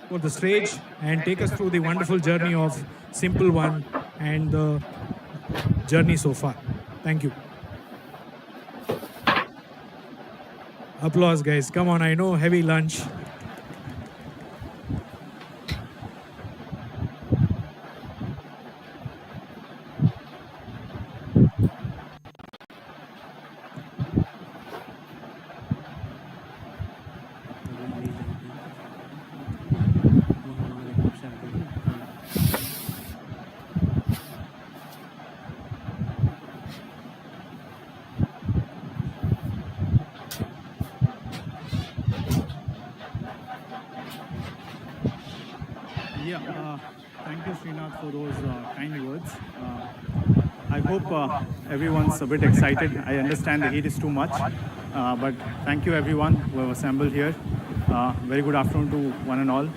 for the stage and take us through the wonderful journey of Simple One and the journey so far. Thank you. Applause, guys. Come on, I know heavy lunch. Thank you, Srinath, for those kind words. I hope everyone's a bit excited. I understand the heat is too much, but thank you, everyone who have assembled here. Very good afternoon to one and all.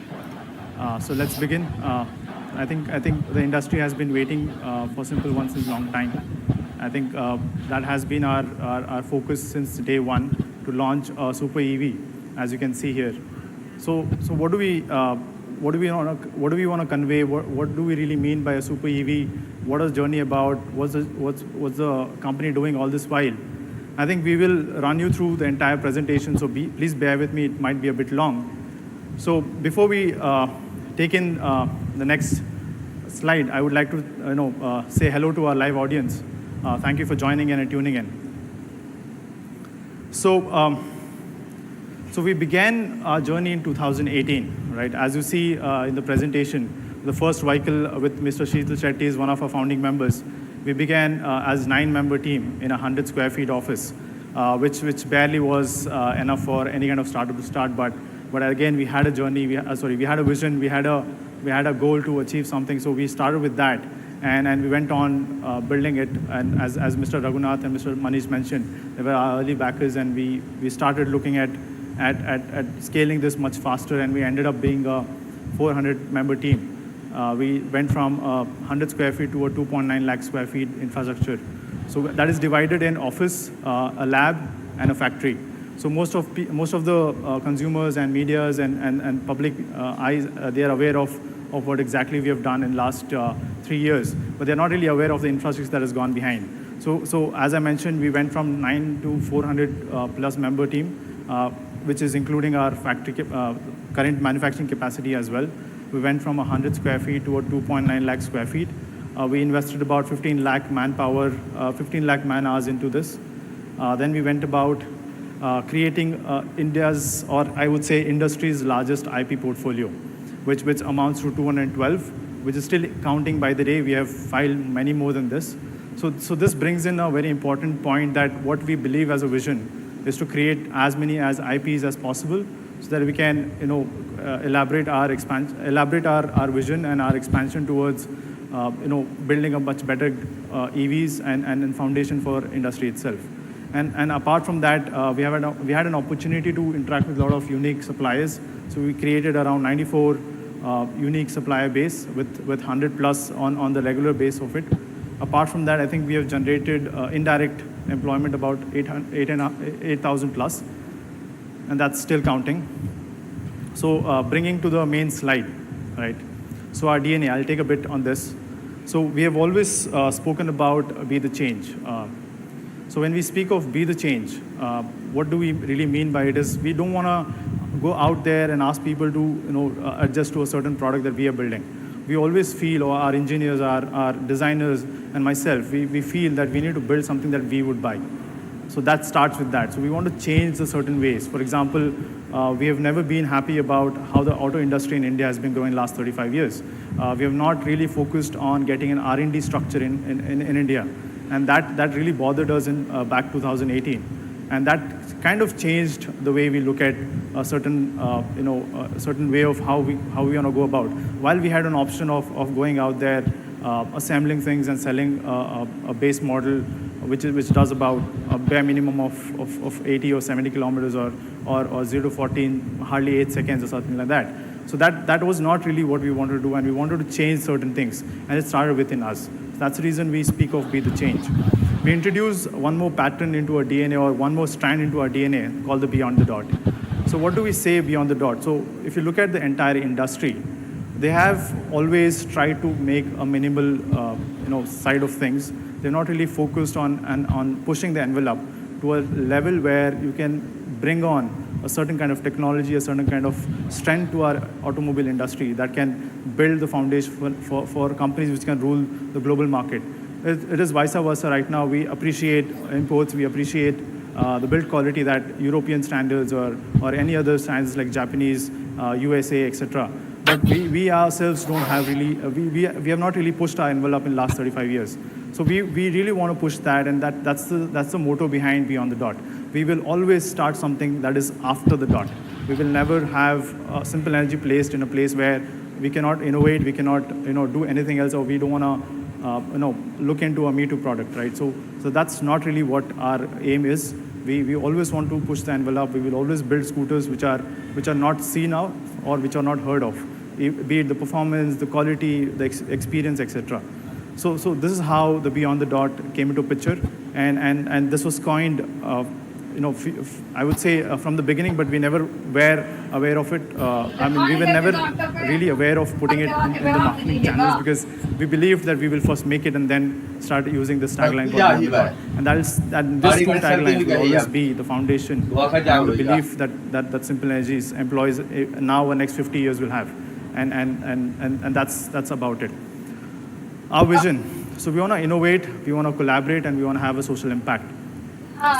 So let's begin. I think the industry has been waiting for Simple One since a long time. I think that has been our focus since day one to launch a Super EV, as you can see here. So what do we want to convey? What do we really mean by a Super EV? What is the journey about? What's the company doing all this while? I think we will run you through the entire presentation. So please bear with me. It might be a bit long. So before we take in the next slide, I would like to say hello to our live audience. Thank you for joining in and tuning in. So we began our journey in 2018, right? As you see in the presentation, the first vehicle with Mr. Sheetal Shetty is one of our founding members. We began as 9-member team in a 100 square feet office, which barely was enough for any kind of startup to start. But again, we had a journey. We had a vision. We had a goal to achieve something. So we started with that, and we went on building it. And as Mr. Raghunath and Mr. Manish mentioned, they were our early backers, and we started looking at scaling this much faster, and we ended up being a 400-member team. We went from 100 square feet to a 2.9 lakh square feet infrastructure. So that is divided in office, a lab, and a factory. So most of the consumers and medias and public eyes, they are aware of what exactly we have done in last 3 years, but they're not really aware of the infrastructure that has gone behind. So as I mentioned, we went from 9 to 400 plus member team, which is including our factory current manufacturing capacity as well. We went from 100 square feet to a 2.9 lakh square feet. We invested about 15 lakh manpower, 15 lakh man hours into this. Then we went about creating India's, or I would say industry's largest IP portfolio, which amounts to 212, which is still counting by the day. We have filed many more than this. So this brings in a very important point, that what we believe as a vision is to create as many as IPs as possible, so that we can elaborate our vision and our expansion towards building a much better EVs and foundation for industry itself. And apart from that, we had an opportunity to interact with a lot of unique suppliers. So we created around 94 unique supplier base with 100 plus on the regular base of it. Apart from that, I think we have generated indirect employment about 8,000 plus, and that's still counting. So bringing to the main slide, right? So our DNA, I'll take a bit on this. So we have always spoken about be the change. So when we speak of be the change, what do we really mean by it is we don't want to go out there and ask people to adjust to a certain product that we are building. We always feel, or our engineers, our designers, and myself, we feel that we need to build something that we would buy. So that starts with that. So we want to change the certain ways. For example, we have never been happy about how the auto industry in India has been growing last 35 years. We have not really focused on getting an R&D structure in India. And that really bothered us in back 2018. And that kind of changed the way we look at a certain, certain way of how we want to go about. While we had an option of going out there, assembling things and selling a base model, which does about a bare minimum of 80 or 70 kilometers or 0 to 14, hardly 8 seconds or something like that. So that was not really what we wanted to do, and we wanted to change certain things, and it started within us. That's the reason we speak of be the change. We introduce one more pattern into our DNA, or one more strand into our DNA, called the beyond the dot. So what do we say beyond the dot? So if you look at the entire industry, they have always tried to make a minimal, side of things. They're not really focused on pushing the envelope to a level where you can bring on a certain kind of technology, a certain kind of strength to our automobile industry that can build the foundation for companies which can rule the global market. It is vice versa right now. We appreciate imports, we appreciate the build quality that European standards or any other standards like Japanese, USA, etc. But we ourselves don't have really, we have not really pushed our envelope in the last 35 years. So we really want to push that, and that's the motto behind Beyond the Dot. We will always start something that is after the dot. We will never have simple energy placed in a place where we cannot innovate, we cannot do anything else, or we don't want to look into a Me Too product, right? So that's not really what our aim is. We always want to push the envelope. We will always build scooters which are not seen now or which are not heard of, be it the performance, the quality, the experience, etc. So this is how the Beyond the Dot came into picture, and this was coined, I would say from the beginning, but we never were aware of it. We were never really aware of putting it in the marketing channels because we believed that we will first make it and then start using this tagline called Beyond the Dot. And this two taglines will always be the foundation and the belief that Simple Energy's employees now and next 50 years will have, and that's about it. Our vision. So we want to innovate, we want to collaborate, and we want to have a social impact.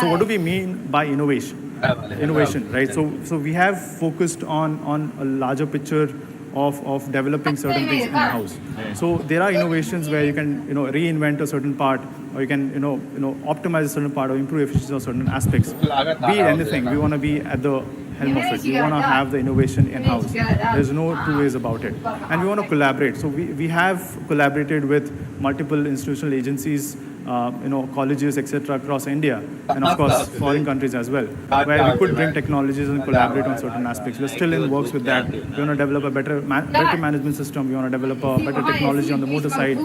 So what do we mean by innovation? Innovation, right? So we have focused on a larger picture of developing certain things in-house. So there are innovations where you can reinvent a certain part, or you can optimize a certain part or improve efficiency of certain aspects. Be it anything, we want to be at the helm of it. We want to have the innovation in-house. There's no two ways about it. And we want to collaborate. So we have collaborated with multiple institutional agencies, colleges, etc. across India, and of course foreign countries as well, where we could bring technologies and collaborate on certain aspects. We're still in works with that. We want to develop a better management system. We want to develop a better technology on the motor side.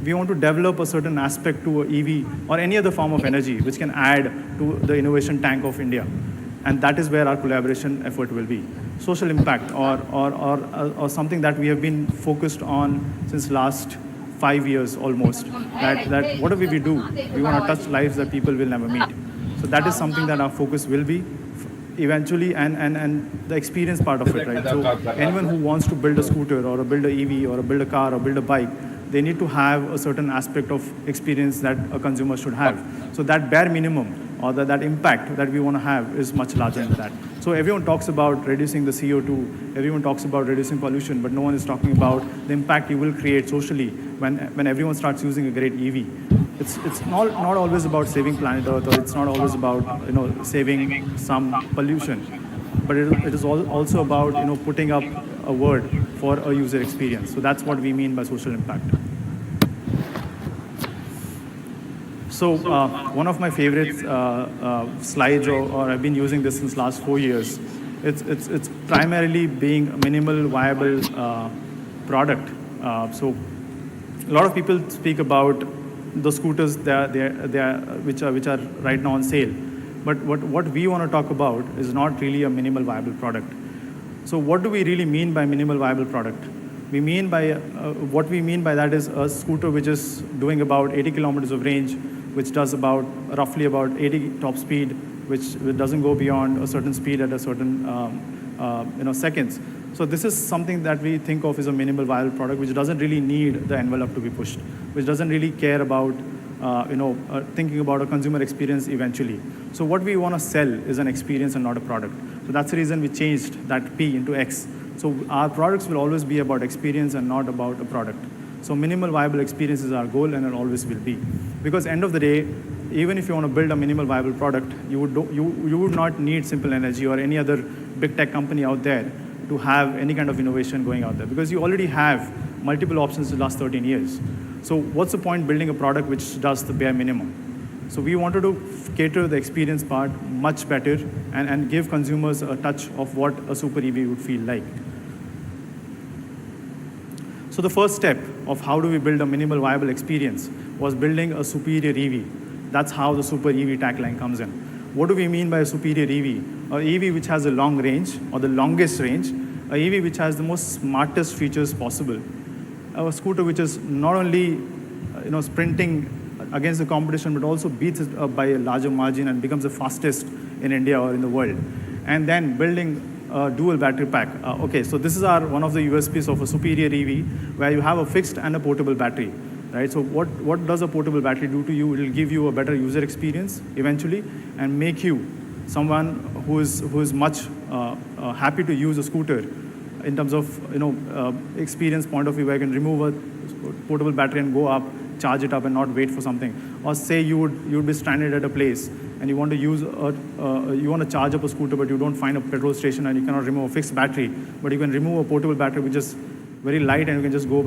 We want to develop a certain aspect to EV or any other form of energy which can add to the innovation tank of India. And that is where our collaboration effort will be. Social impact or something that we have been focused on since last 5 years almost. That whatever we do, we want to touch lives that people will never meet. So that is something that our focus will be eventually, and the experience part of it, right? So anyone who wants to build a scooter or build a EV or build a car or build a bike, they need to have a certain aspect of experience that a consumer should have. So that bare minimum or that impact that we want to have is much larger than that. So everyone talks about reducing the CO2, everyone talks about reducing pollution, but no one is talking about the impact you will create socially when everyone starts using a great EV. It's not always about saving planet Earth, or it's not always about saving some pollution, but it is also about putting up a word for a user experience. So that's what we mean by social impact. So one of my favorite slides, or I've been using this since last 4 years. It's primarily being a minimal viable product. So a lot of people speak about the scooters which are right now on sale, but what we want to talk about is not really a minimal viable product. So what do we really mean by minimal viable product? We mean by what we mean by that is a scooter which is doing about 80 kilometers of range, which does roughly about 80 top speed, which doesn't go beyond a certain speed at a certain seconds. So this is something that we think of as a minimal viable product, which doesn't really need the envelope to be pushed, which doesn't really care about thinking about a consumer experience eventually. So what we want to sell is an experience and not a product. So that's the reason we changed that P into X. So our products will always be about experience and not about a product. So minimal viable experience is our goal, and it always will be. Because end of the day, even if you want to build a minimal viable product, you would not need Simple Energy or any other big tech company out there to have any kind of innovation going out there, because you already have multiple options in the last 13 years. So what's the point building a product which does the bare minimum? So we wanted to cater the experience part much better and give consumers a touch of what a super EV would feel like. So the first step of how do we build a minimal viable experience was building a superior EV. That's how the super EV tagline comes in. What do we mean by a superior EV? an EV which has a long range or the longest range, an EV which has the most smartest features possible, a scooter which is not only sprinting against the competition but also beats it by a larger margin and becomes the fastest in India or in the world, and then building a dual battery pack. Okay, so this is one of the USPs of a superior EV, where you have a fixed and a portable battery, right? So what does a portable battery do to you? It will give you a better user experience eventually and make you someone who is much happy to use a scooter in terms of experience point of view, where you can remove a portable battery and go up, charge it up, and not wait for something. Or say you would be stranded at a place and you want to you want to charge up a scooter, but you don't find a petrol station and you cannot remove a fixed battery, but you can remove a portable battery which is very light, and you can just go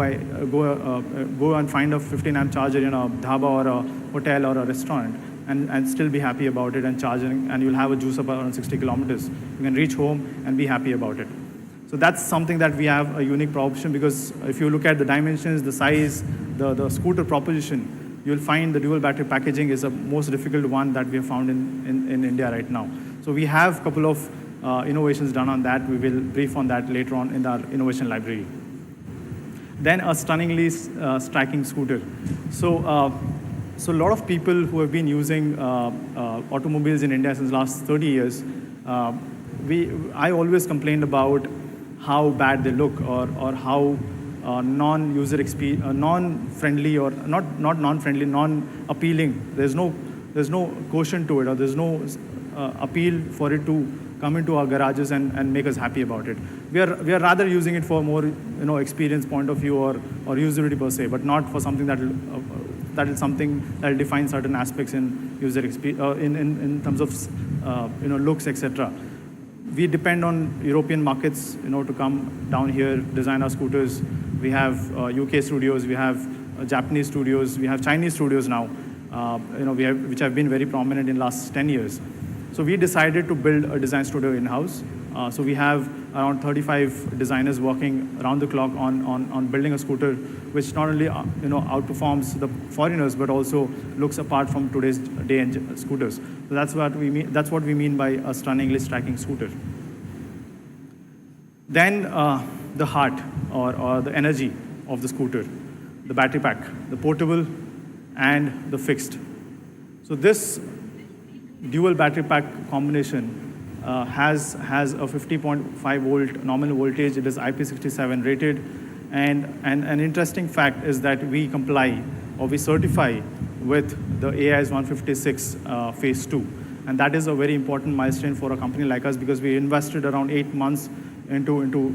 and find a 15 amp charger in a dhaba or a hotel or a restaurant, and still be happy about it and charging, and you'll have a juice up around 60 kilometers. You can reach home and be happy about it. So that's something that we have a unique proposition, because if you look at the dimensions, the size, the scooter proposition, you'll find the dual battery packaging is the most difficult one that we have found in India right now. So we have a couple of innovations done on that. We will brief on that later on in our innovation library. Then a stunningly striking scooter. So a lot of people who have been using automobiles in India since the last 30 years, I always complained about how bad they look, or how non-user experience, non-friendly, or not non-friendly, non-appealing. There's no quotient to it, or there's no appeal for it to come into our garages and make us happy about it. We are rather using it for more experience point of view or usability per se, but not for something that is something that will define certain aspects in user experience, in terms of looks, etc. We depend on European markets, to come down here, design our scooters. We have UK studios, we have Japanese studios, we have Chinese studios now, which have been very prominent in the last 10 years. So we decided to build a design studio in-house. So we have around 35 designers working around the clock on building a scooter which not only outperforms the foreigners, but also looks apart from today's day and scooters. So that's what we mean. That's what we mean by a stunningly striking scooter. Then the heart or the energy of the scooter, the battery pack, the portable and the fixed. So this dual battery pack combination has a 50.5 volt nominal voltage. It is IP67 rated, and an interesting fact is that we comply, or we certify, with the AIS 156 phase 2, and that is a very important milestone for a company like us, because we invested around 8 months into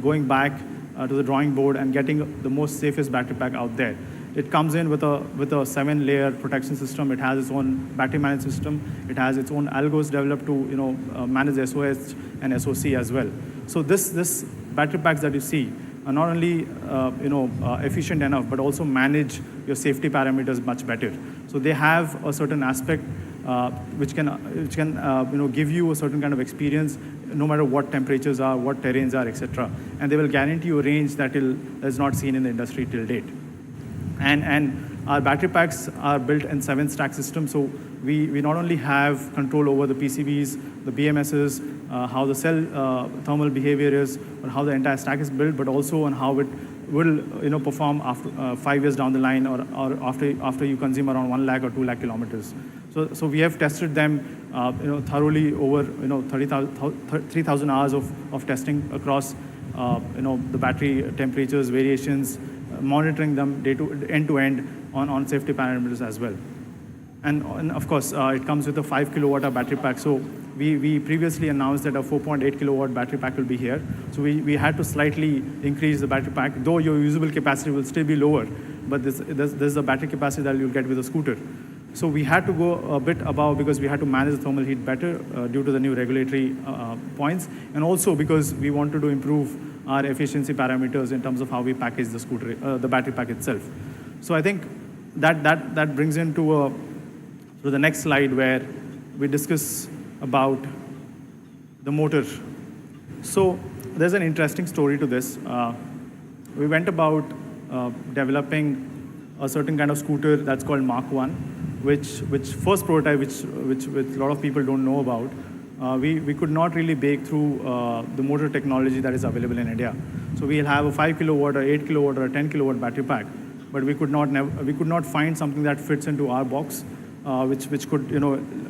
going back to the drawing board and getting the most safest battery pack out there. It comes in with a 7-layer protection system. It has its own battery management system. It has its own algos developed to manage SOS and SOC as well. So this battery packs that you see are not only efficient enough, but also manage your safety parameters much better. So they have a certain aspect which can give you a certain kind of experience, no matter what temperatures are, what terrains are, etc. And they will guarantee you a range that is not seen in the industry till date. And our battery packs are built in 7-stack system, so we not only have control over the PCBs, the BMSs, how the cell thermal behavior is, or how the entire stack is built, but also on how it will perform after 5 years down the line, or after you consume around 1 lakh or 2 lakh kilometers. So we have tested them thoroughly over 3,000 hours of testing across the battery temperatures, variations, monitoring them end to end on safety parameters as well. And of course, it comes with a 5 kilowatt battery pack. So we previously announced that a 4.8 kilowatt battery pack will be here. So we had to slightly increase the battery pack, though your usable capacity will still be lower, but this is the battery capacity that you'll get with a scooter. So we had to go a bit above, because we had to manage the thermal heat better due to the new regulatory points, and also because we wanted to improve our efficiency parameters in terms of how we package the scooter, the battery pack itself. So I think that brings into the next slide, where we discuss about the motor. So there's an interesting story to this. We went about developing a certain kind of scooter that's called Mark 1, which first prototype, which a lot of people don't know about, we could not really break through the motor technology that is available in India. So we'll have a 5 kilowatt or 8 kilowatt or a 10 kilowatt battery pack, but we could not find something that fits into our box, which could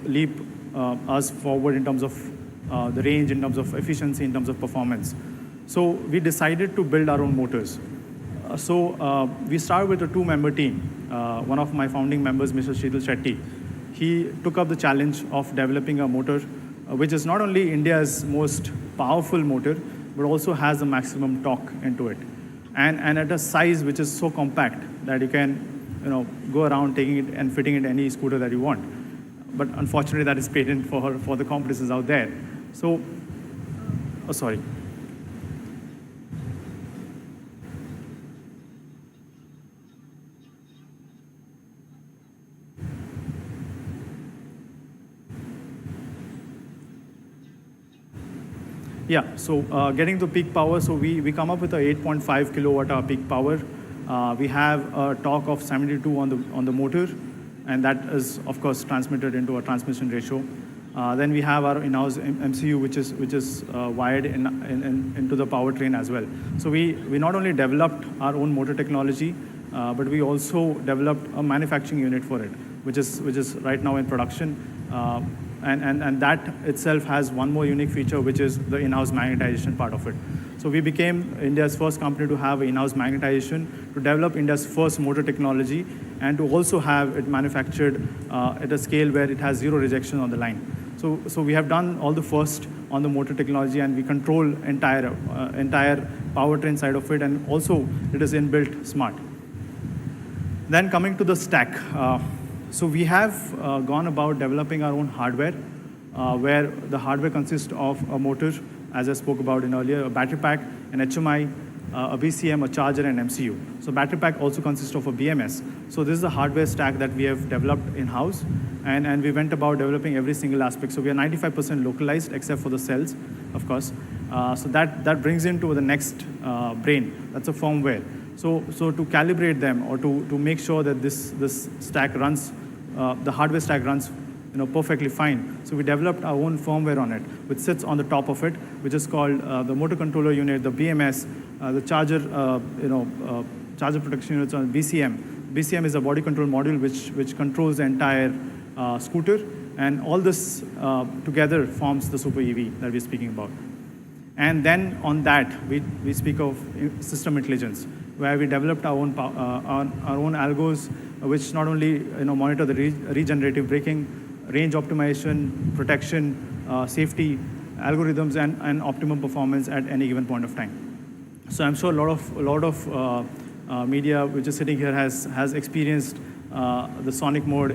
leap us forward in terms of the range, in terms of efficiency, in terms of performance. So we decided to build our own motors. So we started with a 2-member team. One of my founding members, Mr. Sheetal Shetty, he took up the challenge of developing a motor which is not only India's most powerful motor, but also has the maximum torque into it. And at a size which is so compact that you can go around taking it and fitting it in any scooter that you want. But unfortunately, that is patent for the competitors out there. So, sorry. Yeah, so getting to peak power, so we come up with a 8.5 kilowatt hour peak power. We have a torque of 72 on the motor, and that is, of course, transmitted into a transmission ratio. Then we have our in-house MCU, which is wired into the powertrain as well. So we not only developed our own motor technology, but we also developed a manufacturing unit for it, which is right now in production. And that itself has one more unique feature, which is the in-house magnetization part of it. So we became India's first company to have in-house magnetization, to develop India's first motor technology, and to also have it manufactured at a scale where it has zero rejection on the line. So we have done all the first on the motor technology, and we control entire powertrain side of it, and also it is inbuilt smart. Then coming to the stack. So we have gone about developing our own hardware, where the hardware consists of a motor, as I spoke about in earlier, a battery pack, an HMI, a BCM, a charger, and MCU. So battery pack also consists of a BMS. So this is the hardware stack that we have developed in-house, and we went about developing every single aspect. So we are 95% localized, except for the cells, of course. So that brings into the next brain. That's a firmware. So to calibrate them, or to make sure that this stack runs, the hardware stack runs perfectly fine. So we developed our own firmware on it, which sits on the top of it, which is called the motor controller unit, the BMS, the charger, charger protection units on BCM. BCM is a body control module which controls the entire scooter, and all this together forms the super EV that we're speaking about. And then on that, we speak of system intelligence, where we developed our own algos, which not only monitor the regenerative braking, range optimization, protection, safety, algorithms, and optimum performance at any given point of time. So I'm sure a lot of media which is sitting here has experienced the Sonic mode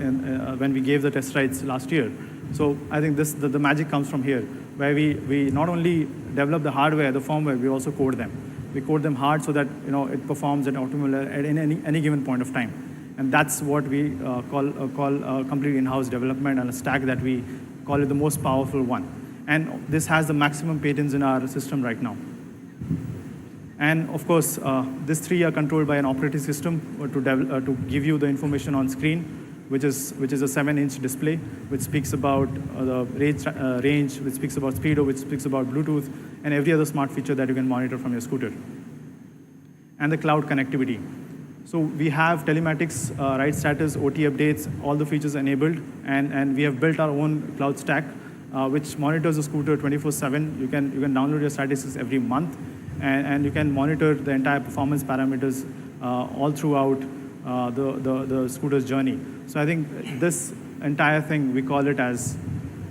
when we gave the test rides last year. So I think the magic comes from here, where we not only develop the hardware, the firmware, we also code them. We code them hard so that it performs at optimal at any given point of time. And that's what we call a complete in-house development, and a stack that we call it the most powerful one. And this has the maximum patents in our system right now. And of course, these three are controlled by an operating system to give you the information on screen, which is a 7-inch display, which speaks about the range, which speaks about speedo, which speaks about Bluetooth, and every other smart feature that you can monitor from your scooter. And the cloud connectivity. So we have telematics, ride status, OT updates, all the features enabled, and we have built our own cloud stack, which monitors the scooter 24/7. You can download your statistics every month, and you can monitor the entire performance parameters all throughout the scooter's journey. So I think this entire thing, we call it as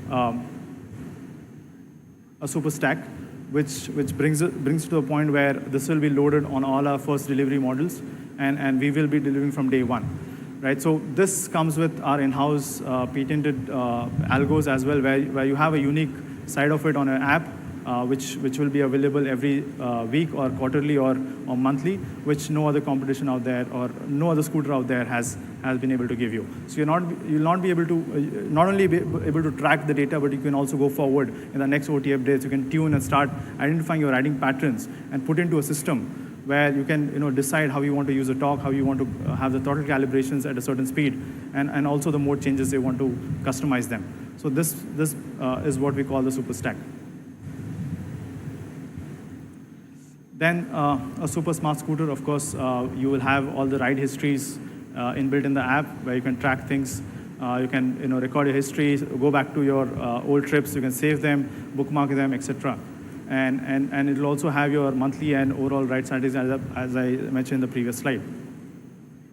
a super stack, which brings to the point where this will be loaded on all our first delivery models, and we will be delivering from day one, right? So this comes with our in-house patented algos as well, where you have a unique side of it on an app, which will be available every week or quarterly or monthly, which no other competition out there or no other scooter out there has been able to give you. So you'll not be able to not only be able to track the data, but you can also go forward in the next OT updates. You can tune and start identifying your riding patterns and put into a system where you can decide how you want to use the torque, how you want to have the throttle calibrations at a certain speed, and also the mode changes you want to customize them. So this is what we call the super stack. Then a super smart scooter, of course, you will have all the ride histories inbuilt in the app where you can track things. You can record your history, go back to your old trips, you can save them, bookmark them, etc. And it will also have your monthly and overall ride strategies as I mentioned in the previous slide.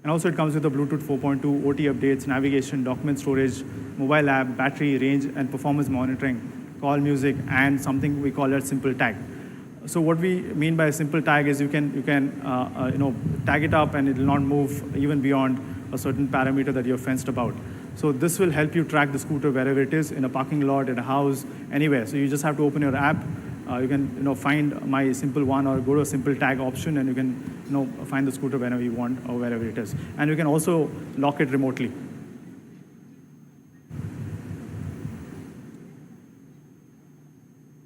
And also it comes with the Bluetooth 4.2, OT updates, navigation, document storage, mobile app, battery, range, and performance monitoring, call music, and something we call a simple tag. So what we mean by a simple tag is you can tag it up and it will not move even beyond a certain parameter that you're fenced about. So this will help you track the scooter wherever it is, in a parking lot, in a house, anywhere. So you just have to open your app. You can find my simple one or go to a simple tag option and you can find the scooter whenever you want or wherever it is. And you can also lock it remotely.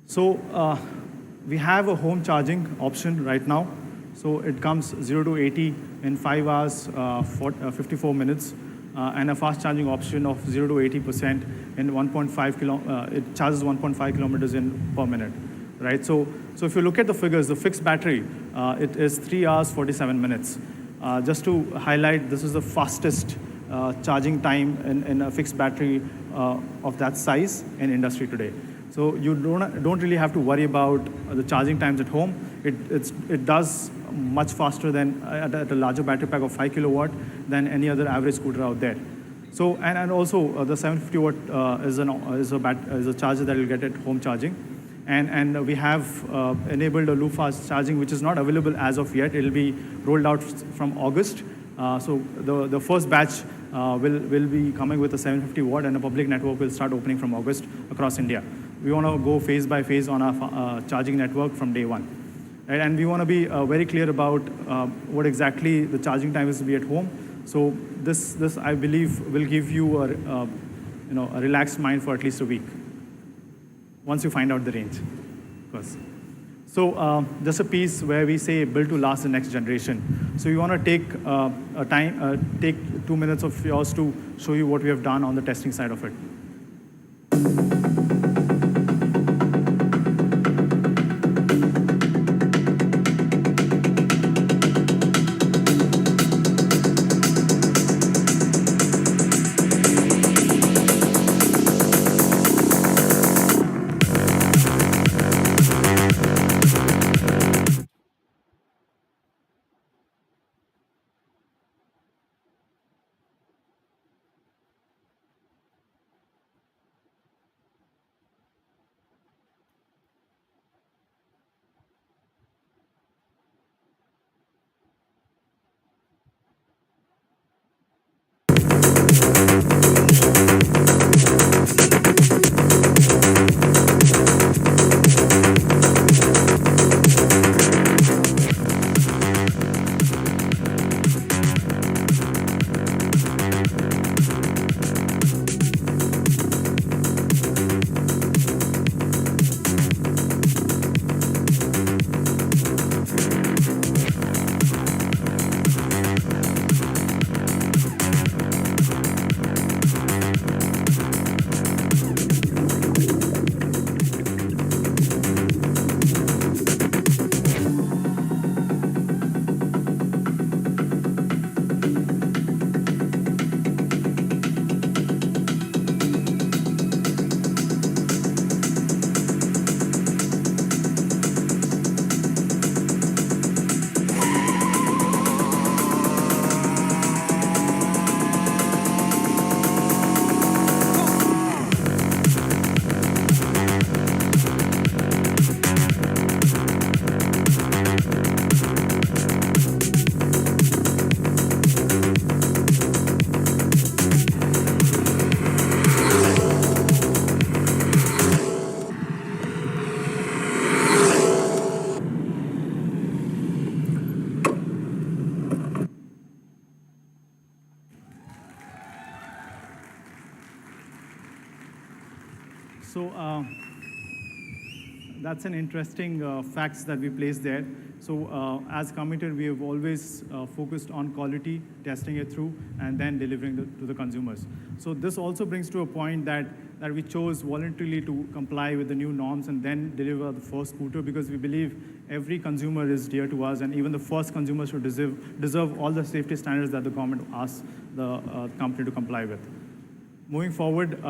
So we have a home charging option right now. So it comes 0 to 80 in 5 hours, 54 minutes. And a fast charging option of 0 to 80% in 1.5 it charges 1.5 kilometers per minute, right? So if you look at the figures, the fixed battery, it is 3 hours, 47 minutes. Just to highlight, this is the fastest charging time in a fixed battery of that size in industry today. So you don't really have to worry about the charging times at home. It does much faster than at a larger battery pack of 5 kilowatt than any other average scooter out there. So and also the 750 watt is a charger that will get at home charging, and we have enabled a loop fast charging which is not available as of yet. It will be rolled out from August. So the first batch will be coming with a 750 watt, and a public network will start opening from August across India. We want to go phase by phase on our charging network from day one. Right? And we want to be very clear about what exactly the charging time is to be at home. So this I believe will give you a relaxed mind for at least a week once you find out the range, of course. So just a piece where we say build to last the next generation. So we want to take take 2 minutes of yours to show you what we have done on the testing side of it. So that's an interesting facts that we placed there. So as committed, we have always focused on quality, testing it through, and then delivering to the consumers. So this also brings to a point that we chose voluntarily to comply with the new norms and then deliver the first scooter, because we believe every consumer is dear to us, and even the first consumer should deserve all the safety standards that the government asks the company to comply with. Moving forward,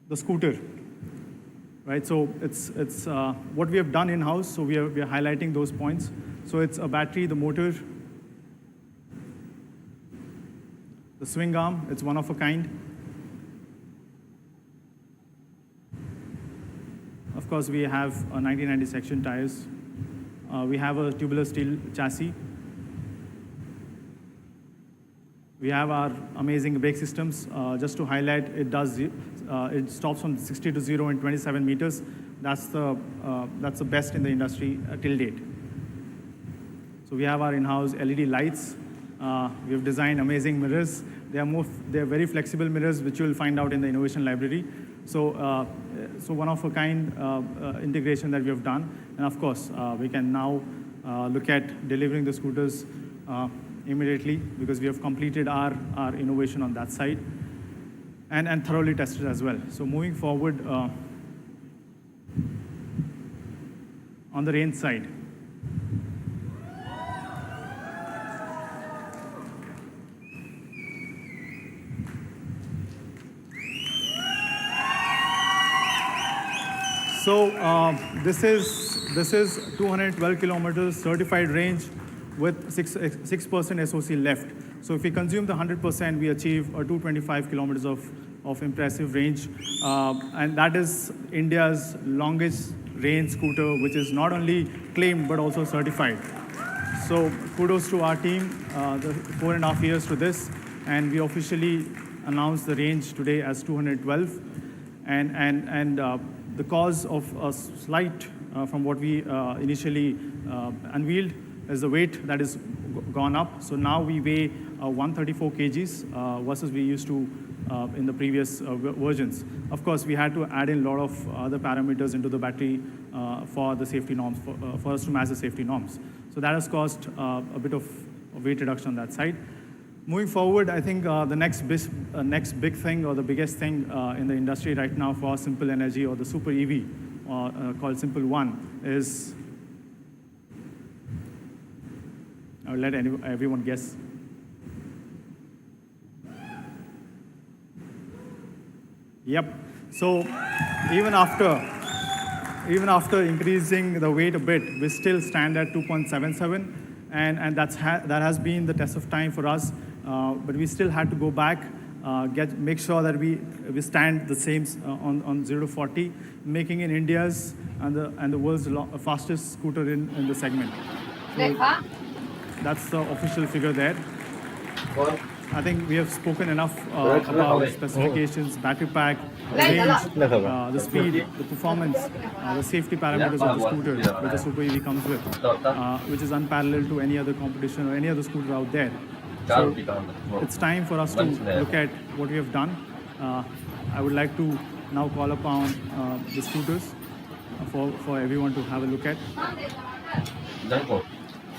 the scooter, right? So it's what we have done in-house, so we are highlighting those points. So it's a battery, the motor, the swing arm, it's one of a kind. Of course, we have 1990 section tires. We have a tubular steel chassis. We have our amazing brake systems. Just to highlight, it stops from 60 to 0 in 27 meters. That's the best in the industry till date. So we have our in-house LED lights. We have designed amazing mirrors. They are very flexible mirrors, which you will find out in the innovation library. So one of a kind integration that we have done. And of course, we can now look at delivering the scooters immediately, because we have completed our innovation on that side and thoroughly tested as well. So moving forward, on the range side. So this is 212 kilometers certified range with 6% SOC left. So if we consume the 100%, we achieve a 225 kilometers of impressive range. And that is India's longest range scooter, which is not only claimed, but also certified. So kudos to our team, the 4.5 years to this. And we officially announced the range today as 212. And the cause of a slight from what we initially unveiled is the weight that is gone up. So now we weigh 134 kgs versus we used to in the previous versions. Of course, we had to add in a lot of other parameters into the battery for the safety norms, for us to match the safety norms. So that has caused a bit of weight reduction on that side. Moving forward, I think the next big thing, or the biggest thing in the industry right now for Simple Energy, or the Super EV, called Simple One, is, I will let everyone guess. Yep. So even after increasing the weight a bit, we still stand at 2.77, and that has been the test of time for us. But we still had to go back, make sure that we stand the same on 0 to 40, making it India's and the world's fastest scooter in the segment. So that's the official figure there. I think we have spoken enough about specifications, battery pack, range, the speed, the performance, the safety parameters of the scooter which the Super EV comes with, which is unparalleled to any other competition or any other scooter out there. So it's time for us to look at what we have done. I would like to now call upon the scooters for everyone to have a look at.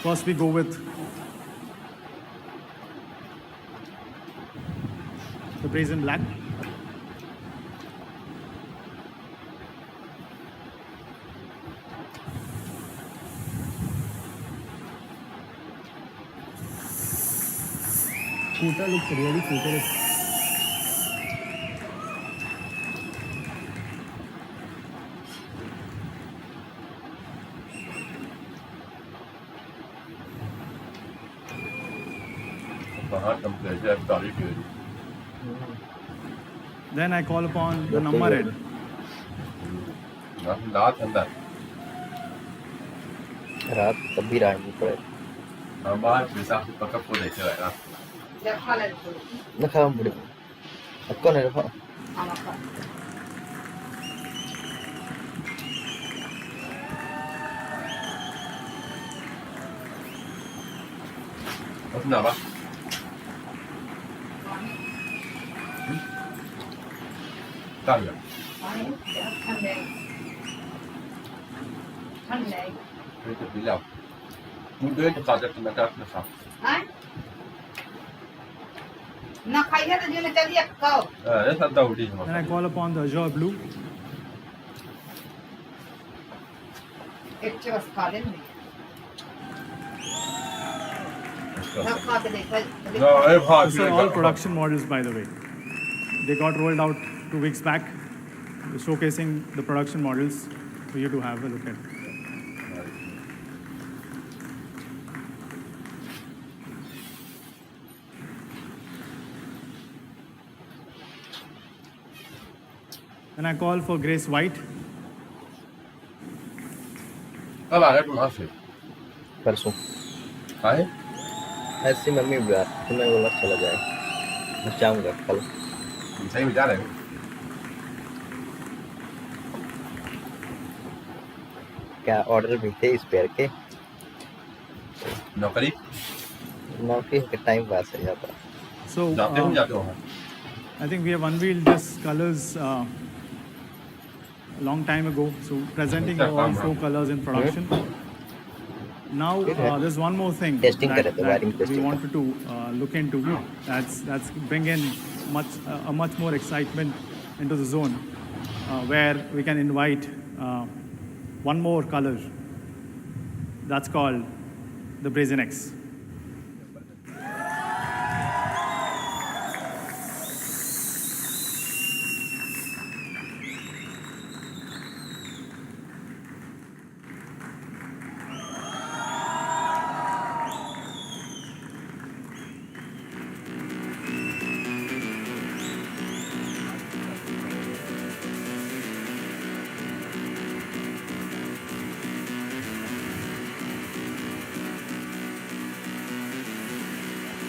First, we go with the Brazen Black. Scooter looks really futuristic. Then I call upon the number red. रात कभी रात नहीं पड़े nó không được con này được không Kenapa? Tahu ya? Itu bilang. Mungkin itu kader tenaga nasa. ना खाइए तो जीने चलिए खाओ Ya sadda udi Then I call upon the azure blue. एक चरस खा लेंगे सब खा के देखो No, hep ha. These are all production models, by the way. They got rolled out 2 weeks back, showcasing the production models for you to have a look at. Then I call for Grace White. कल आ रहा है तुम से परसों आए ऐसी mummy बुला तो मैं बोला चला जाए मैं चाहूँगा कल सही में जा रहे हो क्या ऑर्डर भी थे इस पेयर के नौकरी नौकरी के टाइम पास है जाता So जाते हो जाते हो I think we have unveiled this colors a long time ago. So presenting all 4 colors in production. Now there's one more thing Testing that, kare the that wiring we testing wanted to look into. That's bring in much more excitement into the zone, where we can invite one more color. That's called the Brazen X.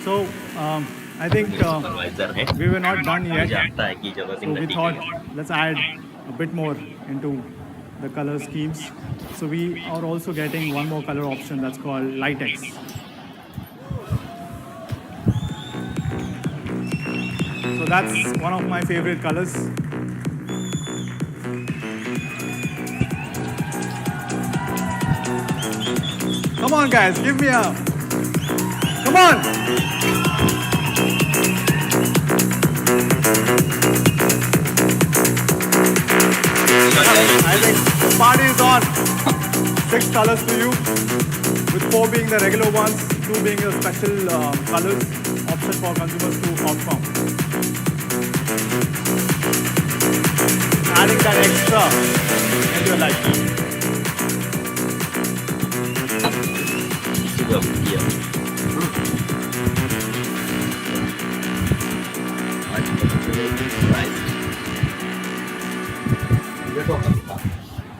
So I think supervisor है we were not done yet. जानता है कि जगह So Singh we नदी thought की let's add a bit more into the color schemes. So we are also getting one more color option that's called Light X. So that's one of my favorite colors. Come on guys, give me a come on! I think the party is on. 6 colors for you, with 4 being the regular ones, 2 being a special colors option for consumers to opt for. Adding that extra into your life. सुबह किया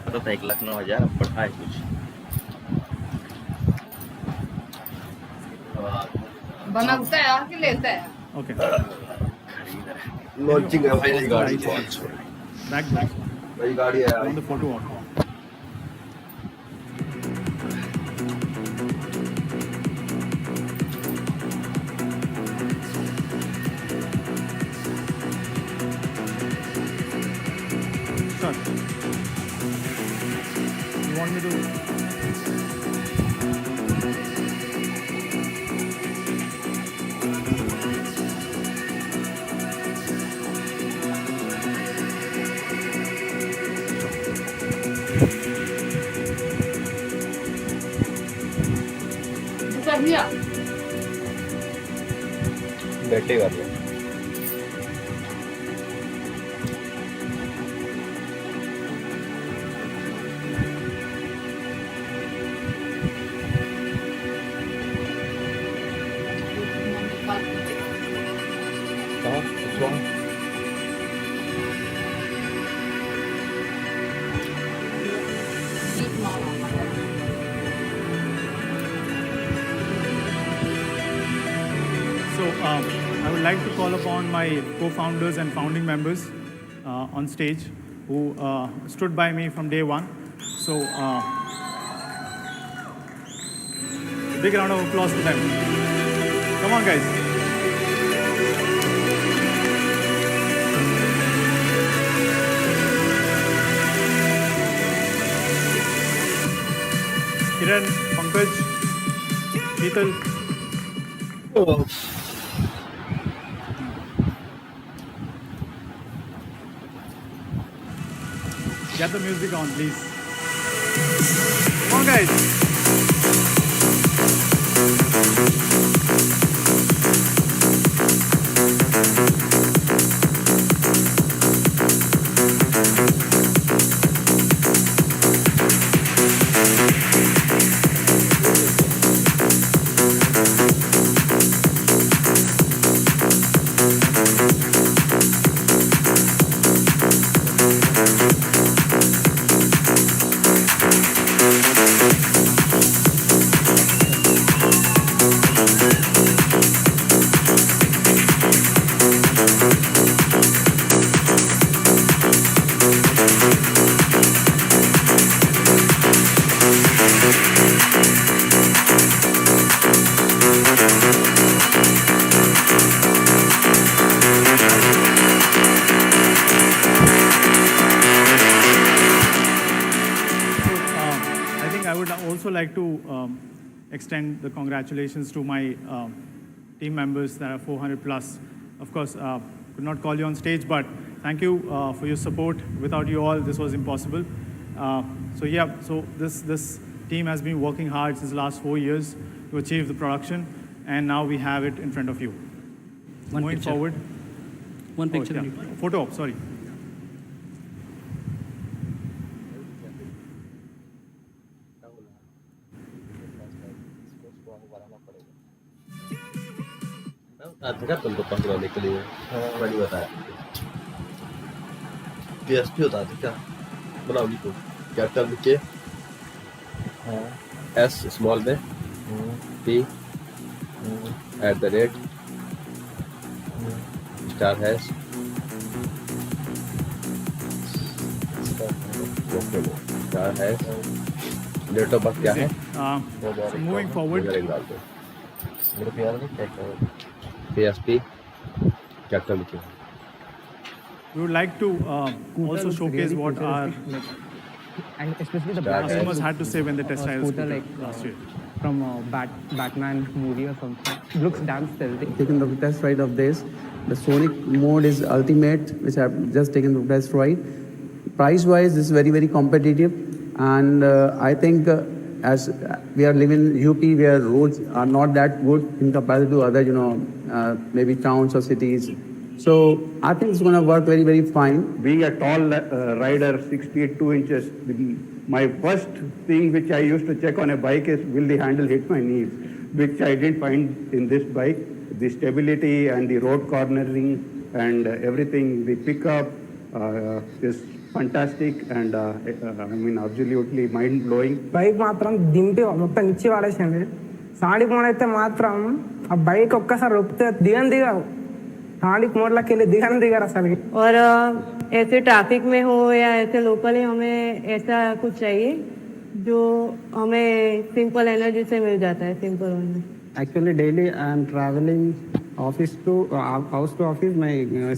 पता था 1,09,000 अब बढ़ा है कुछ बनाता है कि लेता है Okay. लॉन्चिंग है भाई Right. गाड़ी Back. भाई गाड़ी है On the photo op. Sure. You want me to? कर दिया बैटरी वाली है कहाँ कुछ वहाँ So I would like to call upon my co-founders and founding members on stage who stood by me from day one. So big round of applause to them. Come on, guys. Kiran, Pankaj, Sheetal. Get the music on, please. Come on, guys. I think I would also like to extend the congratulations to my team members that are 400 plus. Of course, could not call you on stage, but thank you for your support. Without you all, this was impossible. So this team has been working hard since the last 4 years to achieve the production, and now we have it in front of you. One Moving picture. forward. One picture. Oh, yeah. Photo op, sorry. था तुमको पकड़ने के लिए बड़ी बताया PSP होता था क्या बनाओ लिखो कैपिटल लिख के S स्मॉल में P @ star hash star hash date of birth क्या है So moving forward. मेरे को याद नहीं क्या PSP कैपिटल लिखो We would like to also showcase what our and especially the customers had to say when they test tried the scooter scooter like last year. from Batman movie or something. Looks damn stealthy. Taken the test ride of this. The Sonic mode is ultimate, which I've just taken the test ride. Price wise, this is very, very competitive. And I think as we are living in UP where roads are not that good in comparison to other, maybe towns or cities. So I think it's going to work very, very fine. Being a tall rider, 6 feet 2 inches, my first thing which I used to check on a bike is will the handle hit my knees, which I didn't find in this bike. The stability and the road cornering and everything, the pickup is fantastic and absolutely mind-blowing. Bike మాత్రం దింపి మొత్తం ఇచ్చి వాడేసింది సాడిక్ mode అయితే మాత్రం ఆ bike ఒక్కసారి రొప్పితే దిగవు साड़ी मोड़ के लिए दिखा असल और ऐसे ट्रैफिक में हो या ऐसे लोकली हमें ऐसा कुछ चाहिए जो हमें सिंपल एनर्जी से मिल जाता है सिंपल होने Actually, daily I am traveling office to house to office. My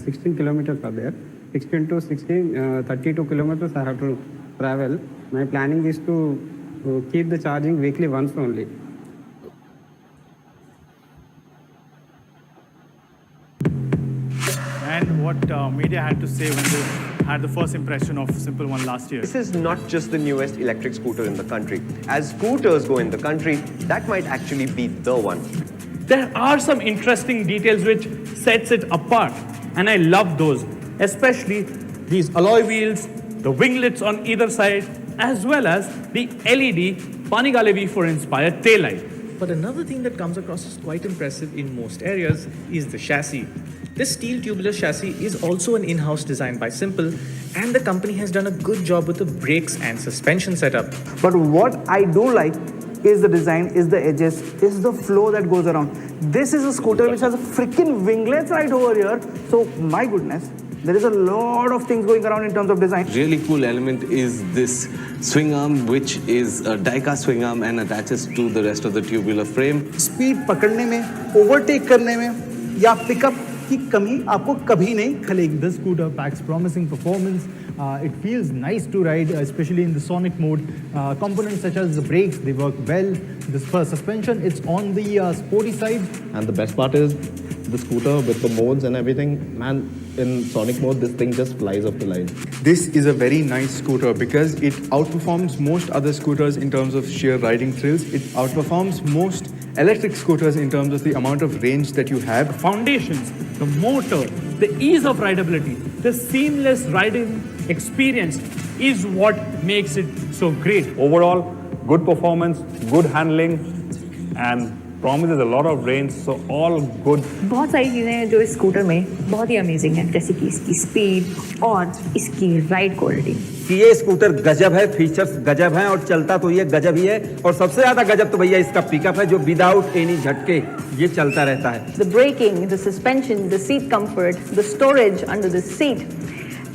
16 kilometers are there. 16 to 16, 32 kilometers I have to travel. My planning is to keep the charging weekly once only. And what media had to say when they had the first impression of Simple One last year. This is not just the newest electric scooter in the country. As scooters go in the country, that might actually be the one. There are some interesting details which sets it apart, and I love those, especially these alloy wheels, the winglets on either side, as well as the LED Panigale V4 inspired taillight. But another thing that comes across as quite impressive in most areas is the chassis. This steel tubular chassis is also an in-house design by Simple, and the company has done a good job with the brakes and suspension setup. But what I do like is the design, is the edges, is the flow that goes around. This is a scooter which has a freaking winglets right over here. So my goodness, there is a lot of things going around in terms of design. Really cool element is this swing arm, which is a die-cast swing arm and attaches to the rest of the tubular frame. Speed पकड़ने में, overtake करने में, या pickup की कमी आपको कभी नहीं खलेगी. This scooter packs promising performance, It feels nice to ride, especially in the sonic mode. Components such as the brakes, they work well. The suspension, it's on the sporty side. And the best part is the scooter with the modes and everything. Man, in sonic mode, this thing just flies off the line. This is a very nice scooter because it outperforms most other scooters in terms of sheer riding thrills. It outperforms most electric scooters in terms of the amount of range that you have. The foundations, the motor, the ease of rideability, the seamless riding experience is what makes it so great. Overall, good performance, good handling, and promises a lot of range, so all good. बहुत सारी चीज़ें हैं जो इस scooter में बहुत ही amazing है, जैसे कि इसकी स्पीड और इसकी राइड क्वालिटी। कि ये स्कूटर गजब है, फीचर्स गजब हैं और चलता तो ये गजब ही है। और सबसे ज़्यादा गजब तो भैया इसका पिकअप है जो विदाउट एनी झटके ये चलता रहता है। The braking, the suspension, the seat comfort, the storage under the seat,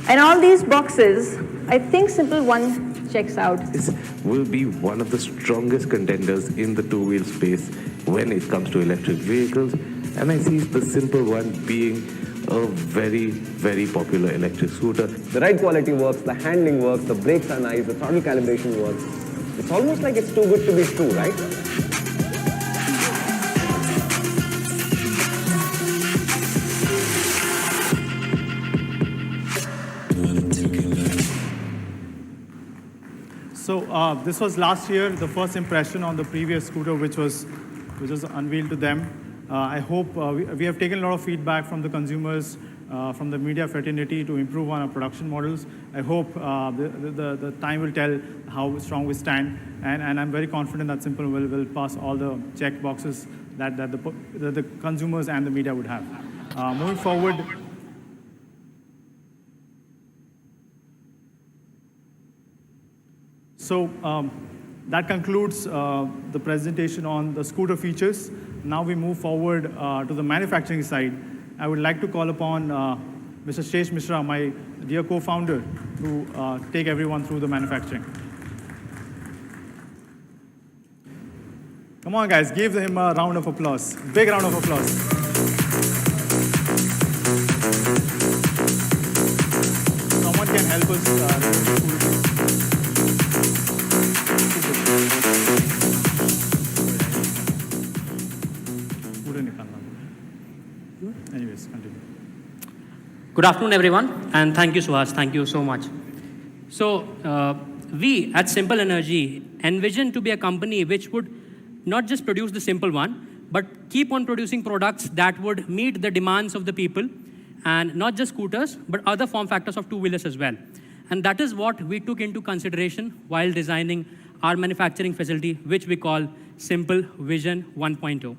and all these boxes, I think Simple One checks out. This will be one of the strongest contenders in the two-wheel space when it comes to electric vehicles, and I see the Simple One being a very, very popular electric scooter. The ride quality works, the handling works, the brakes are nice, the throttle calibration works. It's almost like it's too good to be true, right? So this was last year, the first impression on the previous scooter, which was unveiled to them. I hope we have taken a lot of feedback from the consumers, from the media fraternity to improve on our production models. I hope the time will tell how strong we stand, and I'm very confident that Simple will pass all the check boxes that the consumers and the media would have. Moving forward. So that concludes the presentation on the scooter features. Now we move forward to the manufacturing side. I would like to call upon Mr. Shesh Mishra, my dear co-founder, to take everyone through the manufacturing. Come on, guys, give him a round of applause. Big round of applause. Someone can help us. Anyways, continue. Good afternoon, everyone, and thank you, Suhas. Thank you so much. So, we at Simple Energy envision to be a company which would not just produce the Simple One, but keep on producing products that would meet the demands of the people, and not just scooters, but other form factors of two-wheelers as well. And that is what we took into consideration while designing our manufacturing facility, which we call Simple Vision 1.0.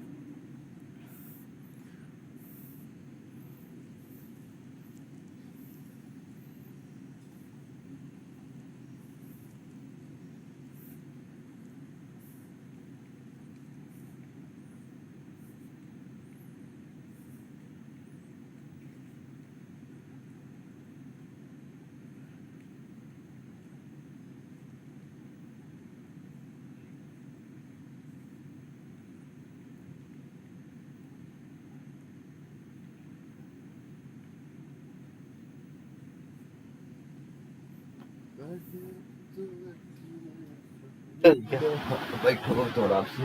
बैठो तो आराम से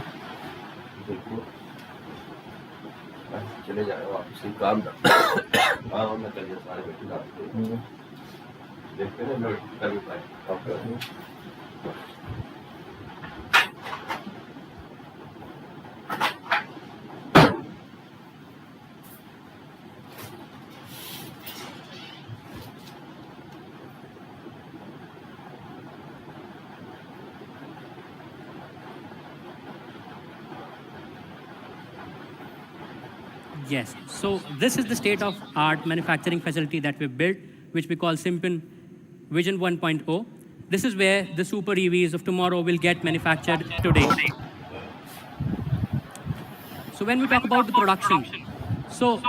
देखो चले जाए वापस काम मैं चलिए सारे बैठे देखते हैं मैं कर भी पाए Yes, so this is the state-of-art manufacturing facility that we've built, which we call Simple Vision 1.0. This is where the super EVs of tomorrow will get manufactured today. So when we talk about the production, so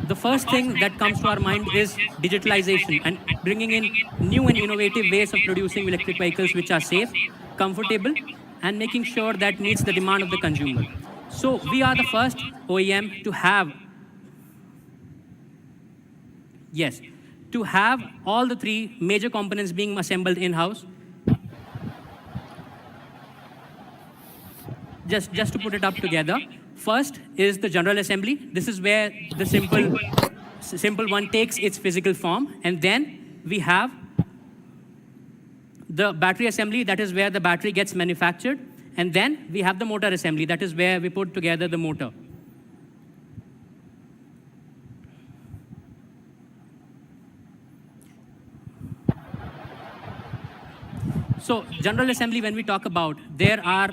the first thing that comes to our mind is digitalization and bringing in new and innovative ways of producing electric vehicles which are safe, comfortable, and making sure that meets the demand of the consumer. So we are the first OEM to have, yes, to have all the three major components being assembled in-house. Just to put it up together, first is the general assembly. This is where the simple one takes its physical form, and then we have the battery assembly, that is where the battery gets manufactured, and then we have the motor assembly, that is where we put together the motor. So general assembly, when we talk about, there are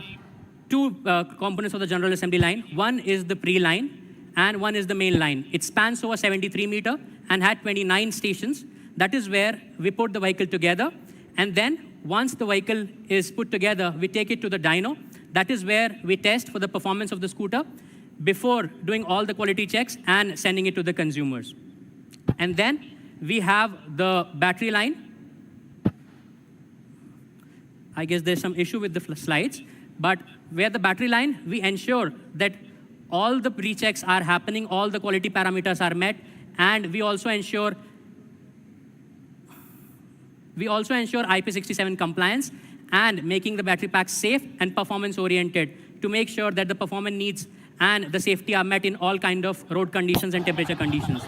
two components of the general assembly line. One is the pre-line and one is the main line. It spans over 73 meters and had 29 stations. That is where we put the vehicle together. And then once the vehicle is put together, we take it to the dyno. That is where we test for the performance of the scooter before doing all the quality checks and sending it to the consumers. And then we have the battery line. I guess there's some issue with the slides, but where the battery line, we ensure that all the pre-checks are happening, all the quality parameters are met, and we also ensure IP67 compliance and making the battery pack safe and performance-oriented to make sure that the performance needs and the safety are met in all kind of road conditions and temperature conditions.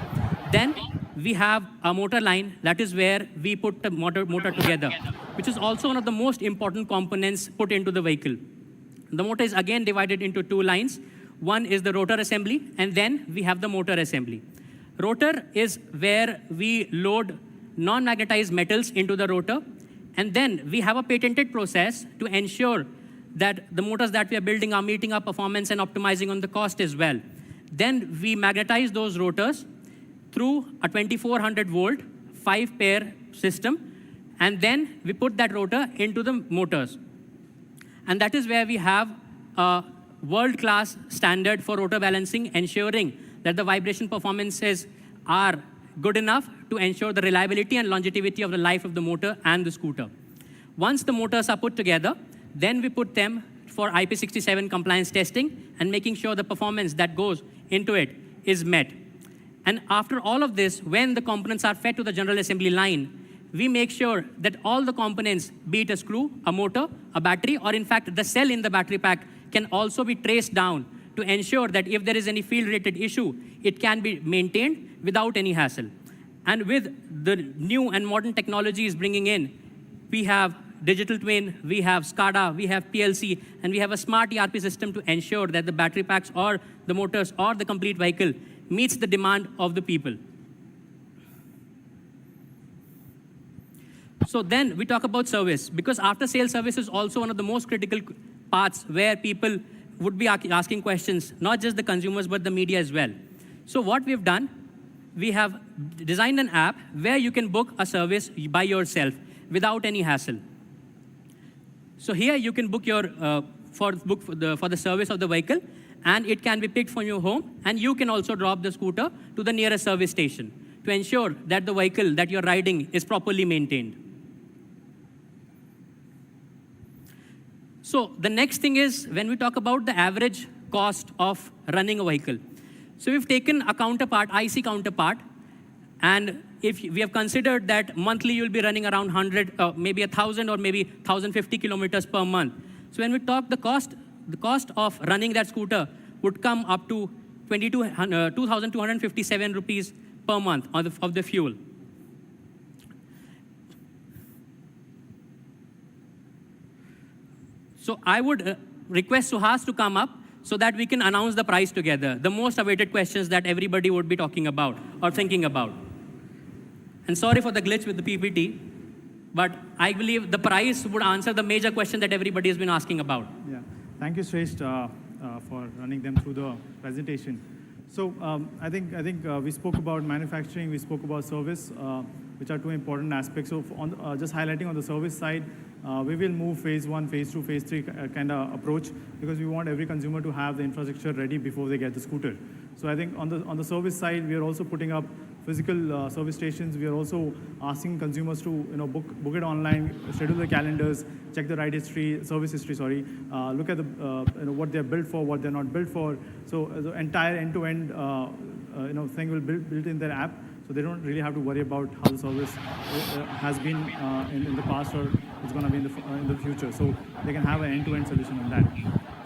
Then we have a motor line. That is where we put the motor together, which is also one of the most important components put into the vehicle. The motor is again divided into two lines. One is the rotor assembly, and then we have the motor assembly. Rotor is where we load non-magnetized metals into the rotor, and then we have a patented process to ensure that the motors that we are building are meeting our performance and optimizing on the cost as well. Then we magnetize those rotors through a 2400 volt 5-pair system, and then we put that rotor into the motors. And that is where we have a world-class standard for rotor balancing, ensuring that the vibration performances are good enough to ensure the reliability and longevity of the life of the motor and the scooter. Once the motors are put together, then we put them for IP67 compliance testing and making sure the performance that goes into it is met. And after all of this, when the components are fed to the general assembly line, we make sure that all the components, be it a screw, a motor, a battery, or in fact the cell in the battery pack, can also be traced down to ensure that if there is any field-related issue, it can be maintained without any hassle. And with the new and modern technologies bringing in, we have digital twin, we have SCADA, we have PLC, and we have a smart ERP system to ensure that the battery packs or the motors or the complete vehicle meets the demand of the people. So then we talk about service, because after-sales service is also one of the most critical parts where people would be asking questions, not just the consumers, but the media as well. So what we've done, we have designed an app where you can book a service by yourself without any hassle. So here you can book for the service of the vehicle, and it can be picked from your home, and you can also drop the scooter to the nearest service station to ensure that the vehicle that you're riding is properly maintained. So the next thing is when we talk about the average cost of running a vehicle. So we've taken a counterpart, IC counterpart, and if we have considered that monthly you'll be running around 100, maybe 1,000 or maybe 1,050 kilometers per month. So when we talk the cost of running that scooter would come up to 2,257 rupees per month of the fuel. So I would request Suhas to come up so that we can announce the price together, the most awaited questions that everybody would be talking about or thinking about. And sorry for the glitch with the PPT, but I believe the price would answer the major question that everybody has been asking about. Yeah, thank you, Shrestha, for running them through the presentation. So I think we spoke about manufacturing, we spoke about service, which are two important aspects. So just highlighting on the service side, we will move phase 1, phase 2, phase 3 kind of approach, because we want every consumer to have the infrastructure ready before they get the scooter. So I think on the service side, we are also putting up physical service stations. We are also asking consumers to book it online, schedule their calendars, check the ride history, service history, sorry, look at the what they're built for, what they're not built for. So the entire end-to-end thing will be built in their app. So they don't really have to worry about how the service has been in the past or it's going to be in the future. So they can have an end-to-end solution on that.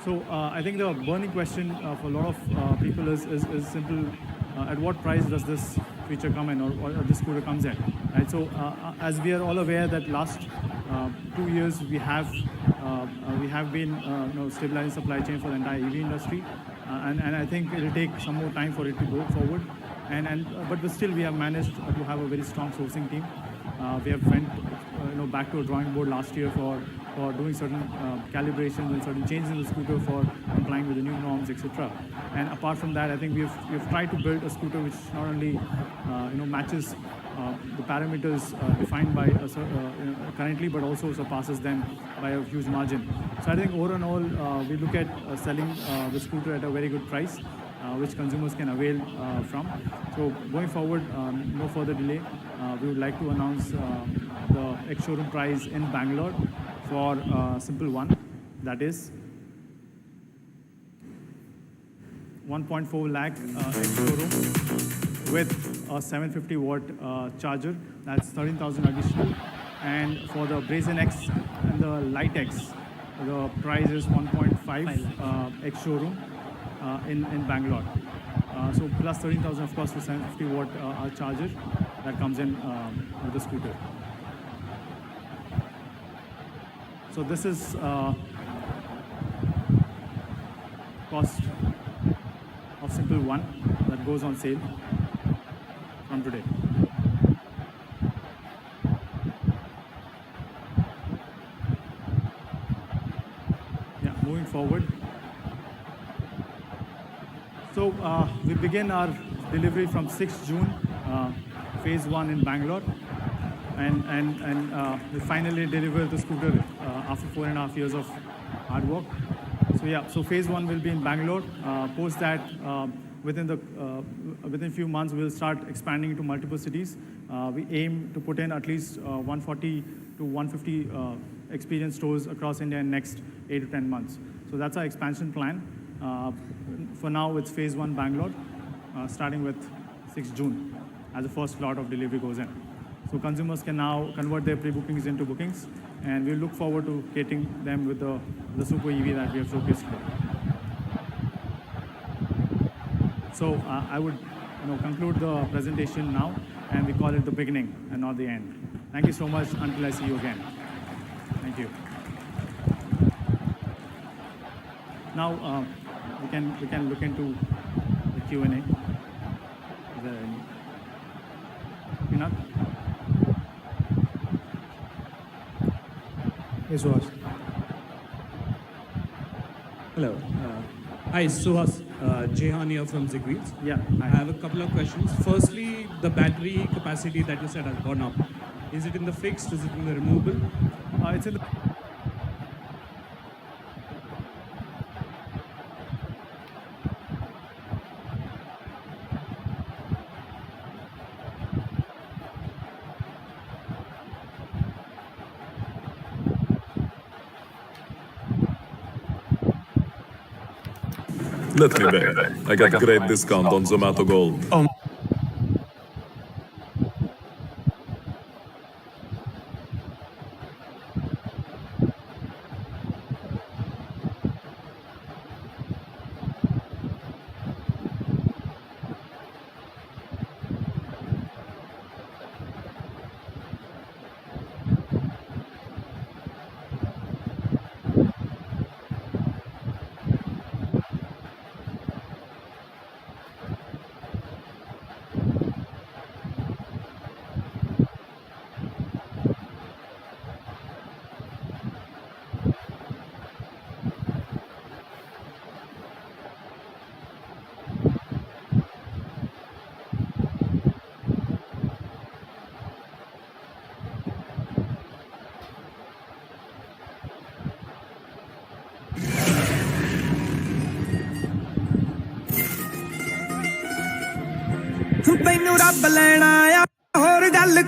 So I think the burning question for a lot of people is simple. At what price does this feature come in, or this scooter comes in? Right. So as we are all aware that last 2 years we have been stabilizing supply chain for the entire EV industry, and I think it will take some more time for it to go forward. But still we have managed to have a very strong sourcing team. We have went back to a drawing board last year for doing certain calibrations and certain changes in the scooter for complying with the new norms, etc. And apart from that, I think we've tried to build a scooter which not only matches the parameters defined by currently, but also surpasses them by a huge margin. So I think overall, we look at selling the scooter at a very good price, which consumers can avail from. So going forward, no further delay, we would like to announce the ex-showroom price in Bangalore for Simple One, that is 1.4 lakh ex-showroom with a 750 watt charger. That's 13,000 additional. And for the Brazen X and the Light X, the price is 1.5 ex-showroom in Bangalore. So plus 13,000 of course for 750 watt charger that comes in with the scooter. So this is cost of Simple One that goes on sale from today. Yeah, moving forward. So we begin our delivery from 6th June, phase 1 in Bangalore, and we finally deliver the scooter after 4.5 years of hard work. So yeah, so phase 1 will be in Bangalore. Post that, within a few months, we'll start expanding into multiple cities. We aim to put in at least 140 to 150 experience stores across India in next 8 to 10 months. So that's our expansion plan. For now, it's phase 1 Bangalore, starting with 6th June as the first lot of delivery goes in. So consumers can now convert their pre-bookings into bookings, and we look forward to catering them with the super EV that we have showcased today. So I would conclude the presentation now, and we call it the beginning and not the end. Thank you so much until I see you again. Thank you. Now we can look into the Q&A. Is there any? Pinat? Yes, Suhas. Hello. Hi, Suhas. Jehan here from Zigwheels. Yeah. I have a couple of questions. Firstly, the battery capacity that you said has gone up. Is it in the fixed? Is it in the removable? It's in the... Let me bet. I got great discount on Zomato Gold. ਤੈਨੂੰ ਰੱਬ ਲੈਣਾ ਆ ਹੋਰ ਗੱਲ